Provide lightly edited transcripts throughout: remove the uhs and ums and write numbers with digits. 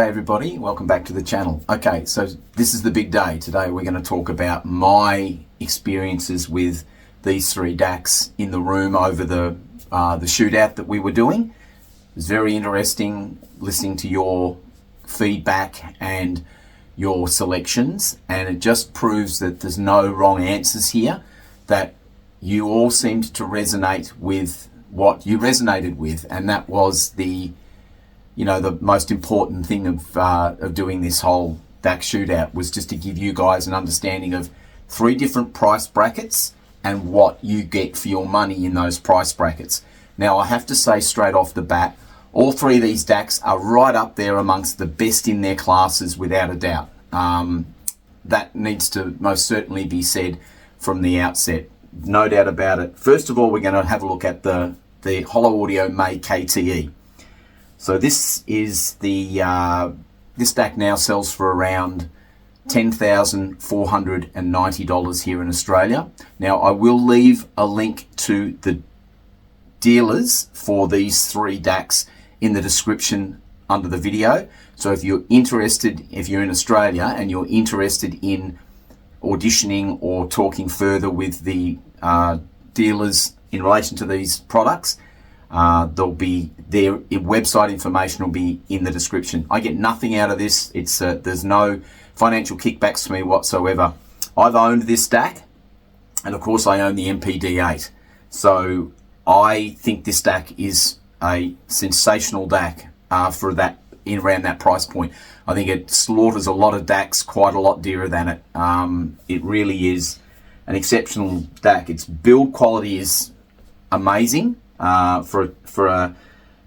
G'day everybody, welcome back to the channel. Okay, so this is the big day. Today we're going to talk about my experiences with these three Dacs in the room over the shootout that we were doing. It was very interesting listening to your feedback and your selections, and it just proves that there's no wrong answers here, that you all seemed to resonate with what you resonated with, and that was the most important thing of doing this whole Dac Shootout was just to give you guys an understanding of three different price brackets and what you get for your money in those price brackets. Now, I have to say straight off the bat, all three of these Dacs are right up there amongst the best in their classes without a doubt. That needs to most certainly be said from the outset. No doubt about it. First of all, we're going to have a look at the Holo Audio May KTE. So this is this Dac now sells for around $10,490 here in Australia. Now, I will leave a link to the dealers for these three Dacs in the description under the video. So if you're interested, if you're in Australia and you're interested in auditioning or talking further with the dealers in relation to these products, there'll be their website information will be in the description. I get nothing out of this. It's there's no financial kickbacks to me whatsoever. I've owned this Dac, and of course I own the MPD-8. So I think this Dac is a sensational Dac for that around that price point. I think it slaughters a lot of Dacs quite a lot dearer than it. It really is an exceptional Dac. Its build quality is amazing.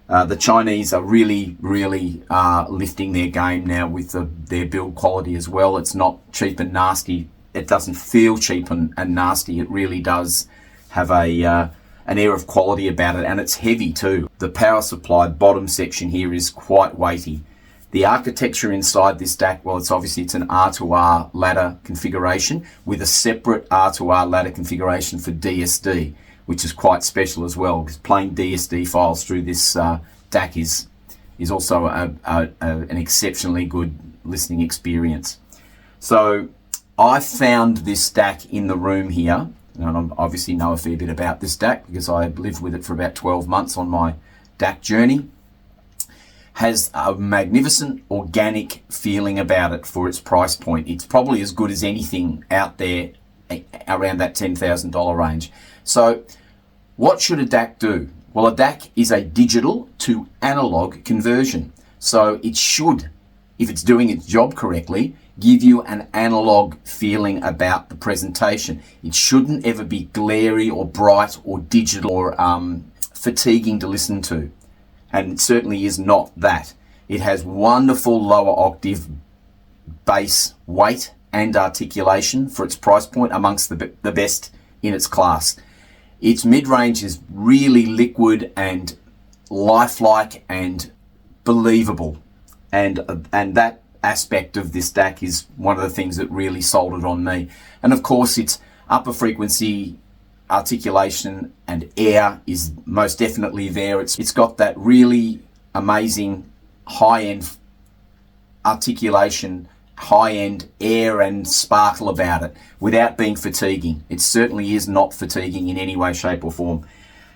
The Chinese are really lifting their game now with their build quality as well. It's not cheap and nasty. It doesn't feel cheap and nasty. It really does have an air of quality about it, and it's heavy too. The power supply bottom section here is quite weighty. The architecture inside this Dac, well, it's an R2R ladder configuration with a separate R2R ladder configuration for DSD, which is quite special as well, because playing DSD files through this Dac is also an exceptionally good listening experience. So I found this Dac in the room here, and I obviously know a fair bit about this Dac because I lived with it for about 12 months on my Dac journey. Has a magnificent organic feeling about it for its price point. It's probably as good as anything out there around that $10,000 range. So what should a Dac do? Well, a Dac is a digital to analog conversion. So it should, if it's doing its job correctly, give you an analog feeling about the presentation. It shouldn't ever be glary or bright or digital or fatiguing to listen to. And it certainly is not that. It has wonderful lower octave bass weight and articulation for its price point, amongst the best in its class. Its mid-range is really liquid and lifelike and believable, and that aspect of this Dac is one of the things that really sold it on me. And of course, its upper frequency articulation and air is most definitely there. It's got that really amazing high-end articulation, high-end air and sparkle about it without being fatiguing. It certainly is not fatiguing in any way, shape or form.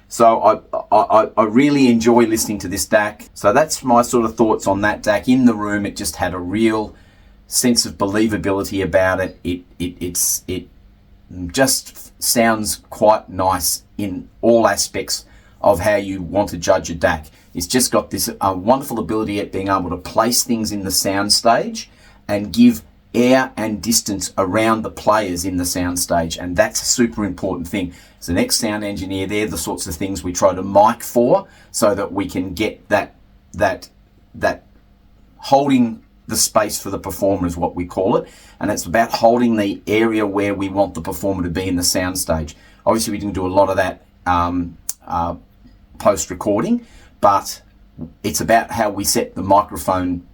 So I really enjoy listening to this Dac. So that's my sort of thoughts on that Dac. In the room, it just had a real sense of believability about it. It just sounds quite nice in all aspects of how you want to judge a Dac. It's just got this wonderful ability at being able to place things in the sound stage and give air and distance around the players in the sound stage, and that's a super important thing. As an ex-sound engineer, they're the sorts of things we try to mic for, so that we can get that holding the space for the performer is what we call it, and it's about holding the area where we want the performer to be in the sound stage. Obviously, we didn't do a lot of that post-recording, but it's about how we set the microphone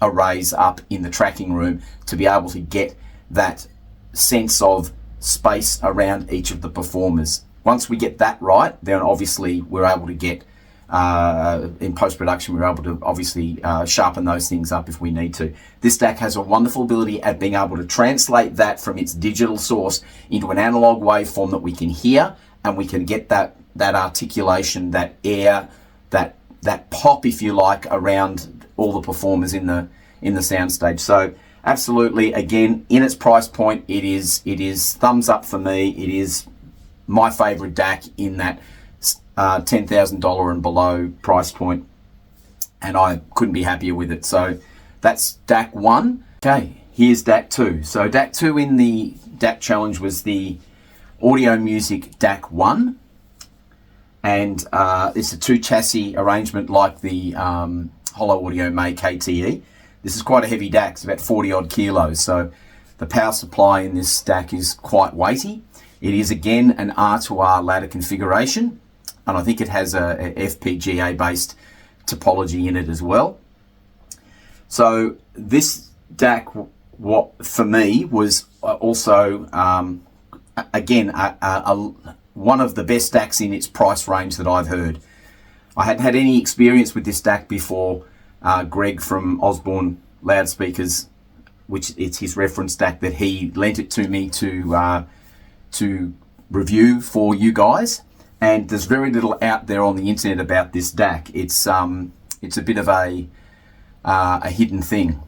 arrays up in the tracking room to be able to get that sense of space around each of the performers. Once we get that right, then obviously we're able to get in post-production, we're able to obviously sharpen those things up if we need to. This DAC has a wonderful ability at being able to translate that from its digital source into an analog waveform that we can hear, and we can get that articulation, that air, that pop, if you like, around all the performers in the soundstage. So absolutely, again, in its price point, it is thumbs up for me. It is my favorite DAC in that $10,000 and below price point, and I couldn't be happier with it. So that's DAC 1. Okay, here's DAC 2. So DAC 2 in the DAC challenge was the Audio Music DAC 1, and it's a 2 chassis arrangement like the Holo Audio May KTE. This is quite a heavy DAC, it's about 40 odd kilos, so the power supply in this DAC is quite weighty. It is again an R2R ladder configuration, and I think it has a FPGA based topology in it as well. So this DAC, what for me was also again one of the best DACs in its price range that I've heard. I hadn't had any experience with this DAC before. Greg from Osborne Loudspeakers, which it's his reference DAC, that he lent it to me to review for you guys. And there's very little out there on the internet about this DAC. It's a bit of a hidden thing.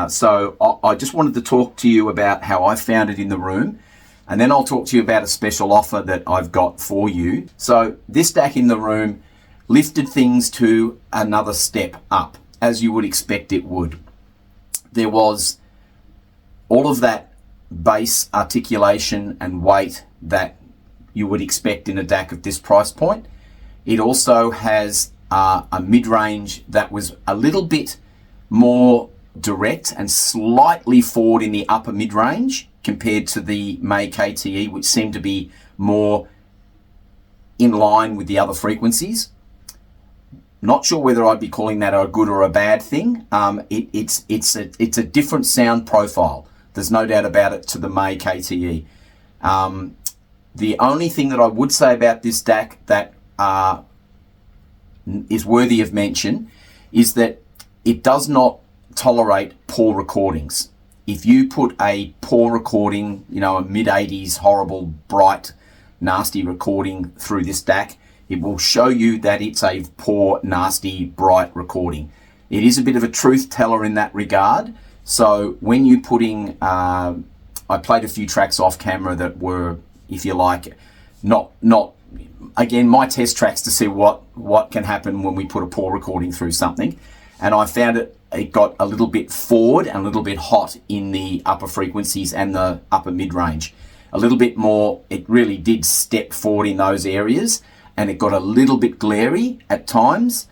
So I just wanted to talk to you about how I found it in the room, and then I'll talk to you about a special offer that I've got for you. So this DAC in the room lifted things to another step up, as you would expect it would. There was all of that bass articulation and weight that you would expect in a DAC of this price point. It also has a mid-range that was a little bit more direct and slightly forward in the upper mid-range compared to the May KTE, which seemed to be more in line with the other frequencies. Not sure whether I'd be calling that a good or a bad thing. It's a different sound profile. There's no doubt about it to the May KTE. The only thing that I would say about this DAC that is worthy of mention is that it does not tolerate poor recordings. If you put a poor recording, a mid-80s horrible, bright, nasty recording through this DAC, it will show you that it's a poor, nasty, bright recording. It is a bit of a truth teller in that regard. So when you putting, I played a few tracks off camera that were, if you like, not again, my test tracks to see what can happen when we put a poor recording through something. And I found it got a little bit forward and a little bit hot in the upper frequencies and the upper mid-range. A little bit more, it really did step forward in those areas, and it got a little bit glary at times.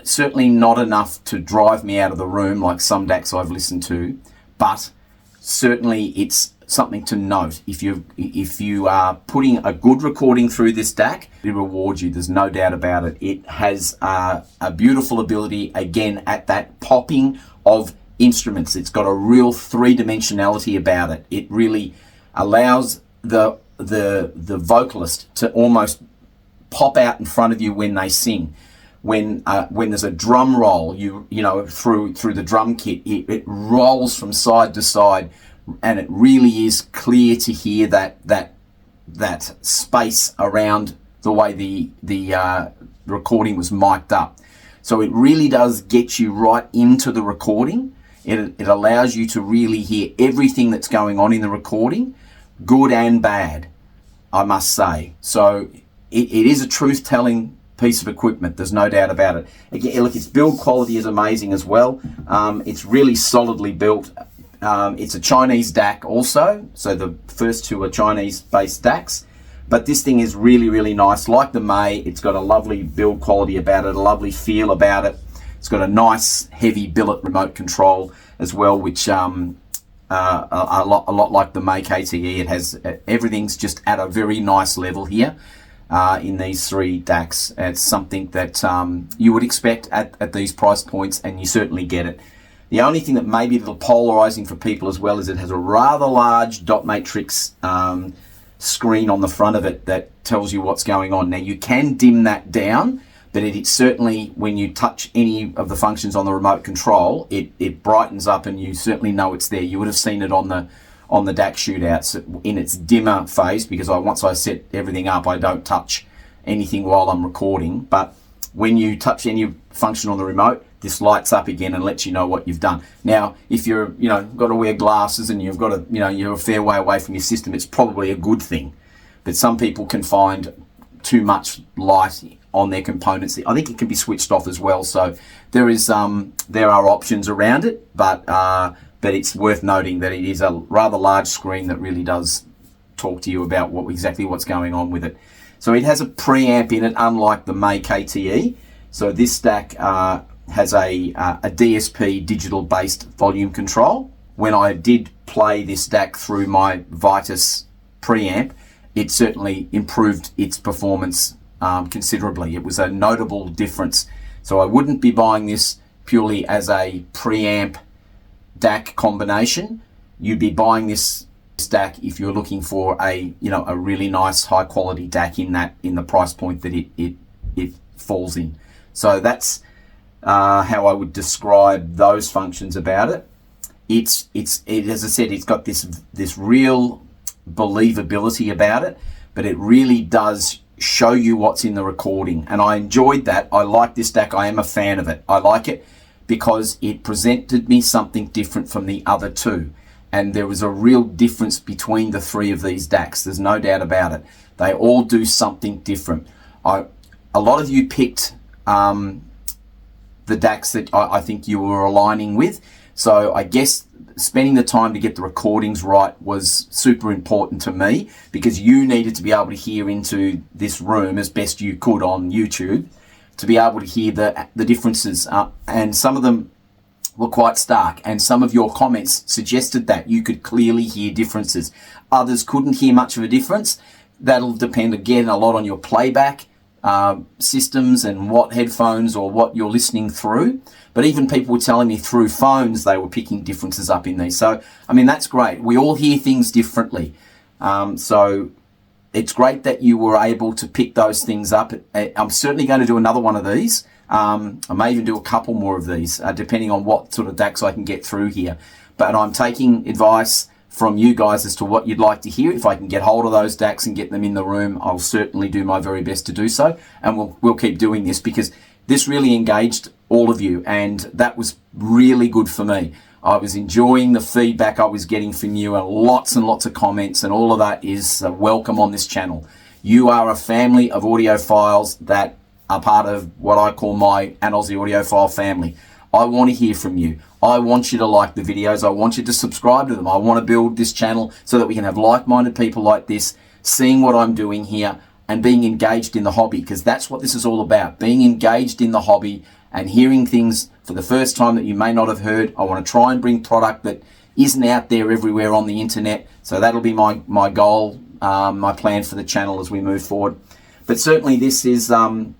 Certainly not enough to drive me out of the room like some DACs I've listened to, but certainly it's something to note. If you are putting a good recording through this DAC, it rewards you. There's no doubt about it. It has a beautiful ability, again, at that popping of instruments. It's got a real three-dimensionality about it. It really allows the vocalist to almost pop out in front of you when they sing. When there's a drum roll, through the drum kit, it rolls from side to side, and it really is clear to hear that space around the way the recording was mic'd up. So it really does get you right into the recording. It allows you to really hear everything that's going on in the recording, good and bad, I must say. So it is a truth-telling piece of equipment, there's no doubt about it. Again, look, its build quality is amazing as well. It's really solidly built. It's a Chinese DAC also, so the first two are Chinese-based DACs. But this thing is really, really nice. Like the May, it's got a lovely build quality about it, a lovely feel about it. It's got a nice, heavy billet remote control as well, which a lot like the May KTE. It has everything's just at a very nice level here. In these three DACs. It's something that you would expect at these price points, and you certainly get it. The only thing that may be a little polarizing for people as well is it has a rather large dot matrix screen on the front of it that tells you what's going on. Now, you can dim that down, but it certainly, when you touch any of the functions on the remote control, it brightens up, and you certainly know it's there. You would have seen it on the Dac Shootouts in its dimmer phase, because once I set everything up, I don't touch anything while I'm recording. But when you touch any function on the remote, this lights up again and lets you know what you've done. Now, if you're, got to wear glasses and you've got to, you're a fair way away from your system, it's probably a good thing. But some people can find too much light on their components. I think it can be switched off as well. So there are options around it, but it's worth noting that it is a rather large screen that really does talk to you about exactly what's going on with it. So it has a preamp in it, unlike the May KTE. So this Dac has a DSP digital-based volume control. When I did play this Dac through my Vitus preamp, it certainly improved its performance considerably. It was a notable difference. So I wouldn't be buying this purely as a preamp Dac combination. You'd be buying this Dac if you're looking for a really nice high quality Dac in the price point that it falls in. So that's how I would describe those functions about it. It as I said, it's got this real believability about it, but it really does show you what's in the recording, and I enjoyed that. I like this Dac. I am a fan of it. I like it because it presented me something different from the other two, and there was a real difference between the three of these Dacs. There's no doubt about it. They all do something different. A lot of you picked the Dacs that I think you were aligning with, so I guess spending the time to get the recordings right was super important to me, because you needed to be able to hear into this room as best you could on YouTube to be able to hear the differences, and some of them were quite stark, and some of your comments suggested that you could clearly hear differences. Others couldn't hear much of a difference. That'll depend again a lot on your playback systems and what headphones or what you're listening through. But even people were telling me through phones they were picking differences up in these. So, I mean, that's great. We all hear things differently. So it's great that you were able to pick those things up. I'm certainly going to do another one of these. I may even do a couple more of these, depending on what sort of Dacs I can get through here. But I'm taking advice from you guys as to what you'd like to hear. If I can get hold of those Dacs and get them in the room, I'll certainly do my very best to do so. And we'll keep doing this, because this really engaged all of you, and that was really good for me. I was enjoying the feedback I was getting from you, and lots of comments, and all of that is welcome on this channel. You are a family of audiophiles that are part of what I call my An Aussie Audiophile family. I want to hear from you. I want you to like the videos. I want you to subscribe to them. I want to build this channel so that we can have like-minded people like this seeing what I'm doing here and being engaged in the hobby, because that's what this is all about, being engaged in the hobby and hearing things for the first time that you may not have heard. I want to try and bring product that isn't out there everywhere on the internet. So that'll be my goal, my plan for the channel as we move forward. But certainly this is a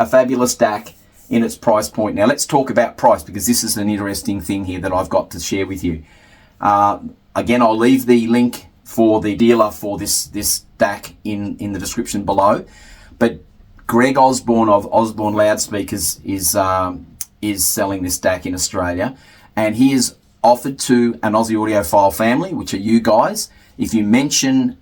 fabulous Dac in its price point. Now let's talk about price, because this is an interesting thing here that I've got to share with you. Again, I'll leave the link for the dealer for this Dac in the description below. But Greg Osborne of Osborne Loudspeakers is selling this Dac in Australia, and he is offered to An Aussie Audiophile family, which are you guys. If you mention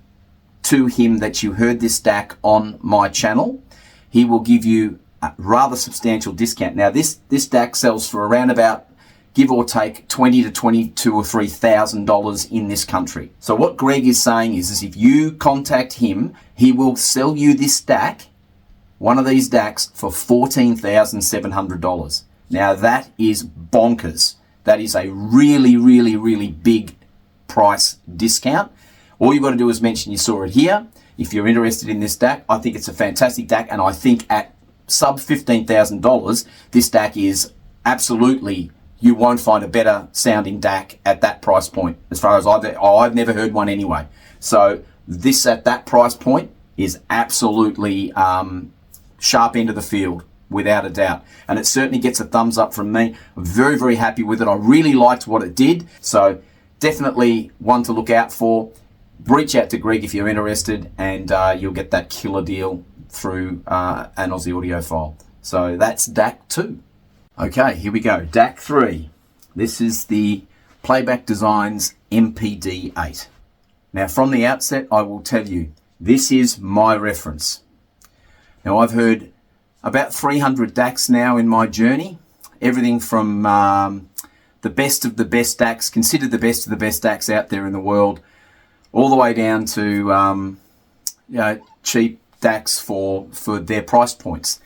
to him that you heard this Dac on my channel, he will give you a rather substantial discount. Now this Dac sells for around about, give or take, $20,000 to $22,000 or $3,000 in this country. So what Greg is saying is if you contact him, he will sell you this Dac, one of these Dacs, for $14,700. Now that is bonkers. That is a really, really, really big price discount. All you've got to do is mention you saw it here. If you're interested in this Dac, I think it's a fantastic Dac, and I think at sub $15,000, this Dac is absolutely, you won't find a better sounding Dac at that price point, as far as I've never heard one anyway. So this at that price point is absolutely sharp end of the field, without a doubt. And it certainly gets a thumbs up from me. I'm very, very happy with it. I really liked what it did. So definitely one to look out for. Reach out to Greg if you're interested, and you'll get that killer deal through An Aussie Audiophile. So that's Dac 2. Okay, here we go. Dac 3. This is the Playback Designs MPD-8. Now, from the outset, I will tell you, this is my reference. Now, I've heard about 300 Dacs now in my journey. Everything from the best of the best Dacs, considered the best of the best Dacs out there in the world, all the way down to cheap Dacs for their price points,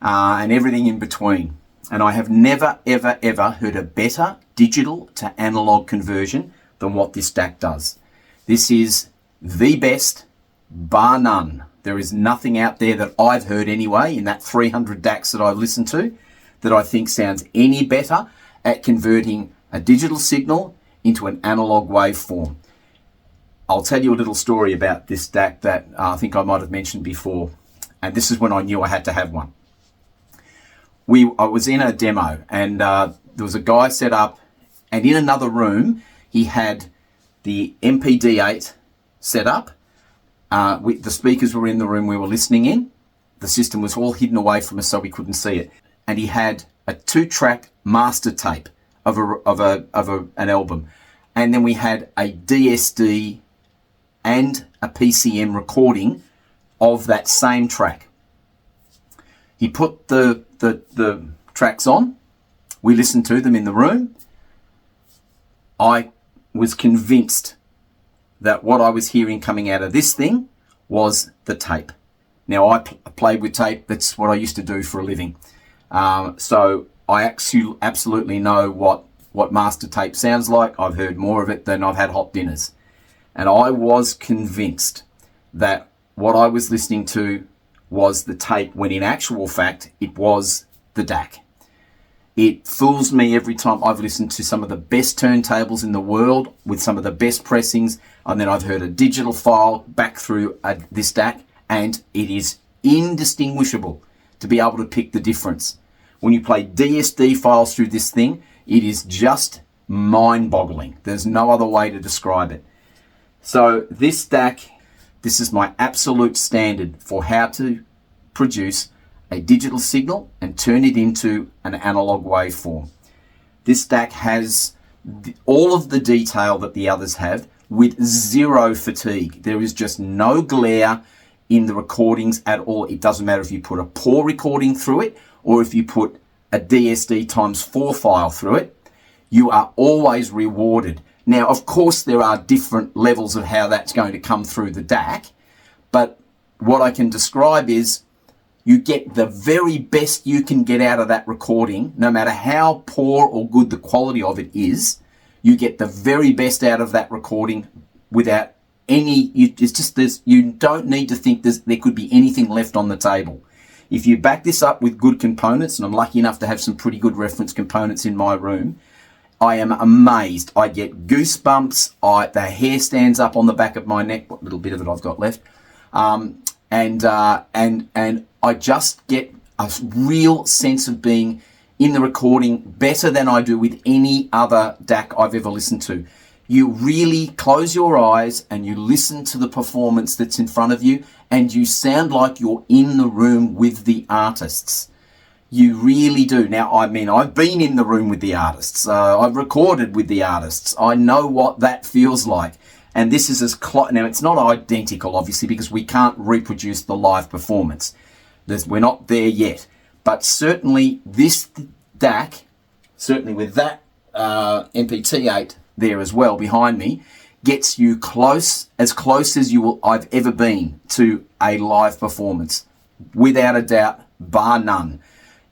and everything in between. And I have never, ever, ever heard a better digital to analog conversion than what this Dac does. This is the best, bar none. There is nothing out there that I've heard anyway, in that 300 Dacs that I've listened to, that I think sounds any better at converting a digital signal into an analog waveform. I'll tell you a little story about this Dac that I think I might have mentioned before, and this is when I knew I had to have one. I was in a demo, and there was a guy set up, and in another room he had the MPD-8 set up. The speakers were in the room we were listening in. The system was all hidden away from us so we couldn't see it. And he had a 2-track master tape of an album. And then we had a DSD and a PCM recording of that same track. He put the tracks on. We listened to them in the room. I was convinced that what I was hearing coming out of this thing was the tape. Now, I played with tape. That's what I used to do for a living. So I absolutely know what master tape sounds like. I've heard more of it than I've had hot dinners. And I was convinced that what I was listening to was the tape, when in actual fact, it was the Dac. It fools me every time. I've listened to some of the best turntables in the world with some of the best pressings, and then I've heard a digital file back through this Dac, and it is indistinguishable to be able to pick the difference. When you play DSD files through this thing, it is just mind-boggling. There's no other way to describe it. So this Dac, this is my absolute standard for how to produce a digital signal and turn it into an analog waveform. This Dac has all of the detail that the others have with zero fatigue. There is just no glare in the recordings at all. It doesn't matter if you put a poor recording through it or if you put a DSD x4 file through it. You are always rewarded. Now, of course, there are different levels of how that's going to come through the Dac, but what I can describe is you get the very best you can get out of that recording, no matter how poor or good the quality of it is. You get the very best out of that recording without any, it's just this, you don't need to think there could be anything left on the table. If you back this up with good components, and I'm lucky enough to have some pretty good reference components in my room, I am amazed. I get goosebumps. The hair stands up on the back of my neck, what little bit of it I've got left. And I just get a real sense of being in the recording better than I do with any other Dac I've ever listened to. You really close your eyes and you listen to the performance that's in front of you, and you sound like you're in the room with the artists. You really do. Now, I mean, I've been in the room with the artists. I've recorded with the artists. I know what that feels like. And this is now, it's not identical, obviously, because we can't reproduce the live performance. We're not there yet. But certainly this Dac, certainly with that MPD-8 there as well behind me, gets you as close as I've ever been to a live performance, without a doubt, bar none.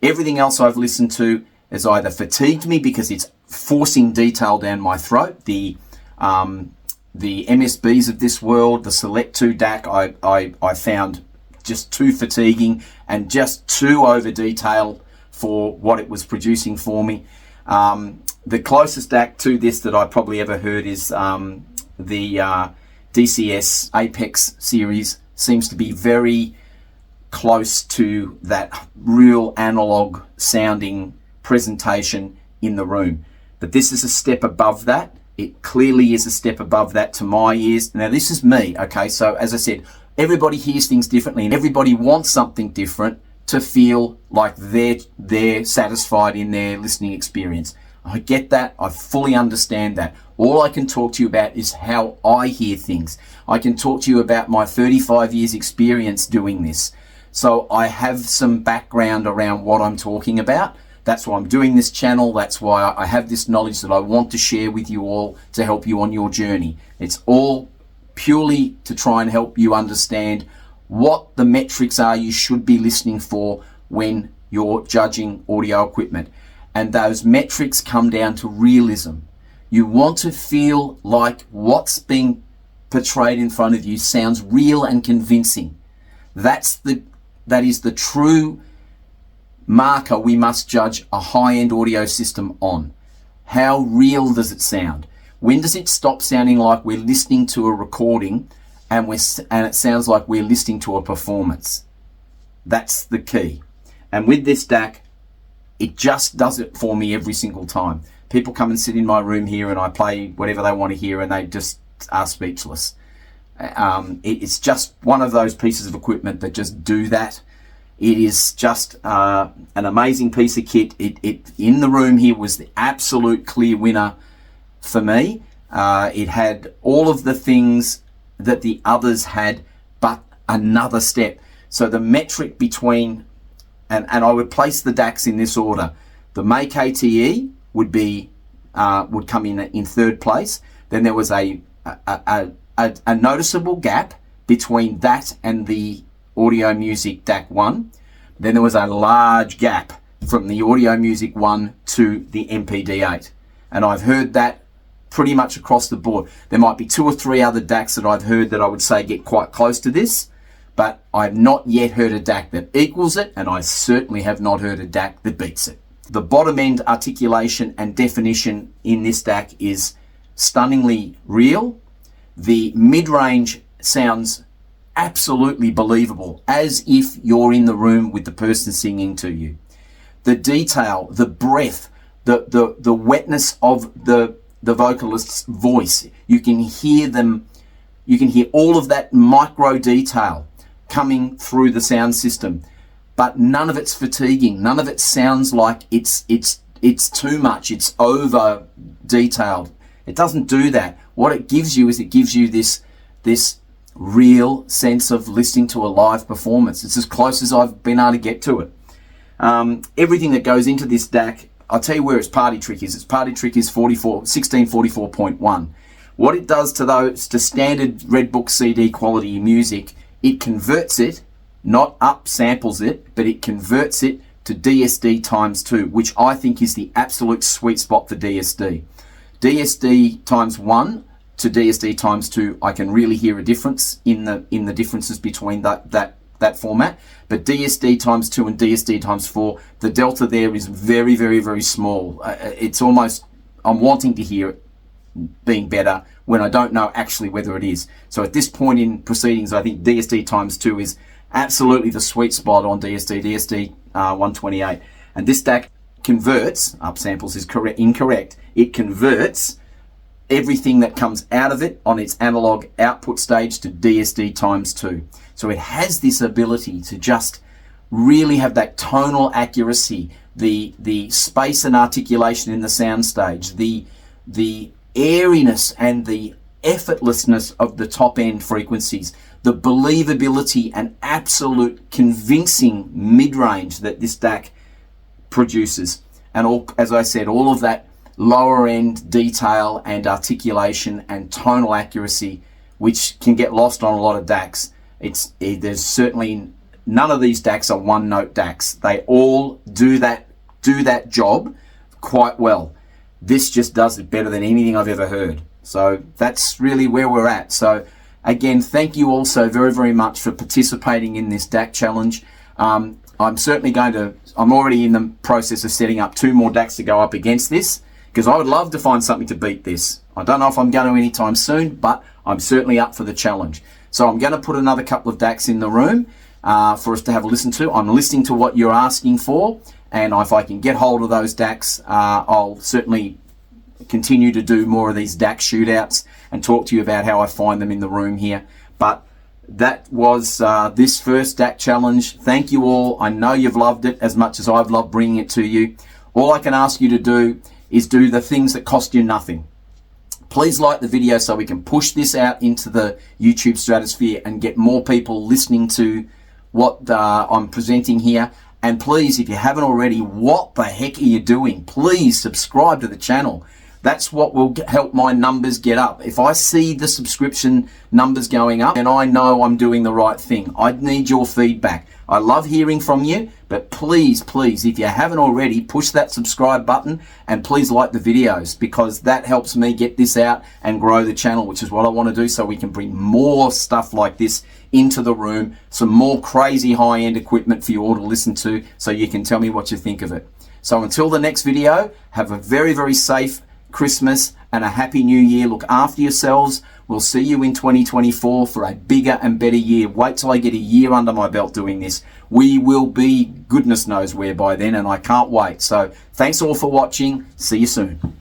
Everything else I've listened to has either fatigued me because it's forcing detail down my throat. The MSBs of this world, the Select 2 Dac, I found just too fatiguing and just too over detailed for what it was producing for me. The closest Dac to this that I probably ever heard is the DCS Apex series. Seems to be very close to that real analog sounding presentation in the room. But this is a step above that. It clearly is a step above that to my ears. Now, this is me, okay? So, as I said, everybody hears things differently and everybody wants something different. to feel like they're satisfied in their listening experience. I get that. I fully understand that. All I can talk to you about is how I hear things. I can talk to you about my 35 years experience doing this. So I have some background around what I'm talking about. That's why I'm doing this channel. That's why I have this knowledge that I want to share with you all to help you on your journey. It's all purely to try and help you understand what the metrics are you should be listening for when you're judging audio equipment. And those metrics come down to realism. You want to feel like what's being portrayed in front of you sounds real and convincing. That is the true marker we must judge a high-end audio system on. How real does it sound? When does it stop sounding like we're listening to a recording and it sounds like we're listening to a performance? That's the key. And with this DAC, it just does it for me every single time. People come and sit in my room here and I play whatever they want to hear and they just are speechless. It's just one of those pieces of equipment that just do that. It is just an amazing piece of kit. It in the room here was the absolute clear winner for me. It had all of the things that the others had, but another step. So the metric between, and I would place the Dacs in this order. The May KTE would come in third place. Then there was a noticeable gap between that and the Audio Music Dac 1. Then there was a large gap from the Audio Music 1 to the MPD-8. And I've heard that pretty much across the board. There might be 2 or 3 other Dacs that I've heard that I would say get quite close to this, but I've not yet heard a Dac that equals it, and I certainly have not heard a Dac that beats it. The bottom end articulation and definition in this Dac is stunningly real. The mid-range sounds absolutely believable, as if you're in the room with the person singing to you. The detail, the breath, the wetness of the vocalist's voice, you can hear them, you can hear all of that micro detail coming through the sound system, but none of it's fatiguing. None of it sounds like it's too much, it's over detailed. It doesn't do that. What it gives you is it gives you this real sense of listening to a live performance. It's as close as I've been able to get to it. Everything that goes into this DAC, I'll tell you where its party trick is. Its party trick is 1644.1. What it does to standard Red Book CD quality music, it converts it, not up samples it, but it converts it to DSD times 2, which I think is the absolute sweet spot for DSD. DSD times 1 to DSD times 2, I can really hear a difference in the differences between that format. But DSD times 2 and DSD times 4, the delta there is very, very, very small. It's almost, I'm wanting to hear it being better when I don't know actually whether it is. So at this point in proceedings, I think DSD times 2 is absolutely the sweet spot on DSD 128. And this DAC converts, upsamples is incorrect, it converts everything that comes out of it on its analog output stage to DSD times 2. So it has this ability to just really have that tonal accuracy, the space and articulation in the sound stage, the airiness and the effortlessness of the top end frequencies, the believability and absolute convincing mid-range that this DAC produces. And all, as I said, all of that lower end detail and articulation and tonal accuracy, which can get lost on a lot of DACs. There's certainly none of these DACs are one note DACs. They all do that job quite well. This just does it better than anything I've ever heard. So that's really where we're at. So again, thank you all so very, very much for participating in this DAC challenge. I'm already in the process of setting up 2 more DACs to go up against this, because I would love to find something to beat this. I don't know if I'm going to anytime soon, but I'm certainly up for the challenge. So I'm going to put another couple of DACs in the room for us to have a listen to. I'm listening to what you're asking for, and if I can get hold of those DACs, I'll certainly continue to do more of these Dac shootouts and talk to you about how I find them in the room here. But that was this first Dac challenge. Thank you all. I know you've loved it as much as I've loved bringing it to you. All I can ask you to do is do the things that cost you nothing. Please like the video so we can push this out into the YouTube stratosphere and get more people listening to what I'm presenting here. And please, if you haven't already, what the heck are you doing? Please subscribe to the channel. That's what will help my numbers get up. If I see the subscription numbers going up, then I know I'm doing the right thing. I need your feedback. I love hearing from you, but please, please, if you haven't already, push that subscribe button and please like the videos, because that helps me get this out and grow the channel, which is what I want to do, so we can bring more stuff like this into the room, some more crazy high-end equipment for you all to listen to, so you can tell me what you think of it. So until the next video, have a very, very safe Christmas and a happy new year. Look after yourselves. We'll see you in 2024 for a bigger and better year. Wait till I get a year under my belt doing this. We will be goodness knows where by then, and I can't wait. So thanks all for watching. See you soon.